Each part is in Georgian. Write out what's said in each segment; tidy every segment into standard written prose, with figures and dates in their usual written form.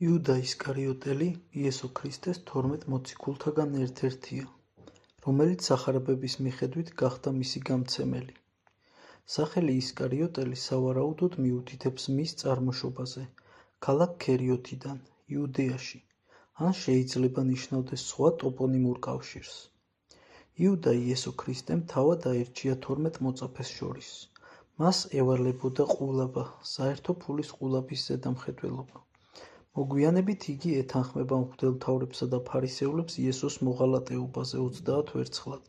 იუდა ისკარიოტელი იესო ქრისტეს 12 მოციქულთაგან ერთ-ერთია, რომელიც სახარებების მიხედვით გახდა მისი გამცემელი. სახელი ისკარიოტელი სავარაუდოდ მიუთითებს მის წარმოშობაზე, ქალაქ ქერიოთიდან, იუდეაში, ან შეიძლება ნიშნავდეს სხვა ტოპონიმურ კავშირს. იუდა იესო ქრისტემ თავად აირჩია 12 მოწაფეს შორის. მას ევალებოდა ყულაბა, საერთო ფულის ყულაბის ზედამხედველობა. მოგვიანებით იგი ეთანხმება მღვდელმთავრებსა და ფარისევლებს იესოს მოღალატეობაზე 30 ვერცხლად.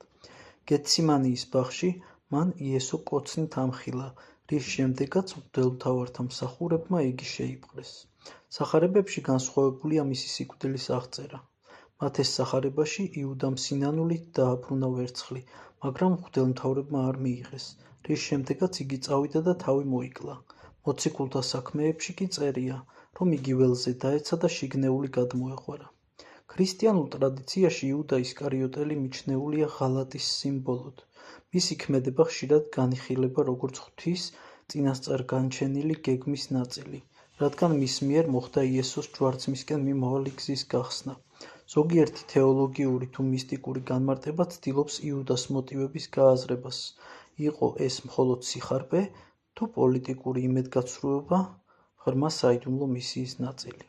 გეთსიმანიის ბაღში მან იესო კოცნით ამხილა, რის შემდეგაც მღვდელმთავართა მსახურებმა იგი შეიპყრეს. სახარებებში განსხვავებულია მისი სიკვდილის აღწერა. მათ ეს სახარებაში იუდამ სინანულით დააბრუნა ვერცხლი, მაგრამ მღვდელმთავრებმა არ მიიღეს, რის შემდეგაც იგი წავიდა და თავი მოიკლა. მოციქულთა საქმეებში კი წერია, რომ იგი ველზე დაეცა და შიგნეული გადმოეღვარა. ქრისტიანულ ტრადიციაში იუდა ისკარიოტელი მიჩნეულია ღალატის სიმბოლოდ. მისი ქმედება ხშირად განიხილება როგორც ღვთის წინასწარ განჩენილი გეგმის ნაწილი, რადგან მის მიერ მოხდა იესოს ჯვარცმისკენ მიმავალი გზის გახსნა. ზოგიერთი თეოლოგიური თუ მისტიკური განმარტება ცდილობს იუდას მოტივების გააზრებას. იყო ეს მხოლოდ სიხარბე თუ პოლიტიკური იმედგაცრუება, ღრმა საიდუმლო მისიის ნაწილი.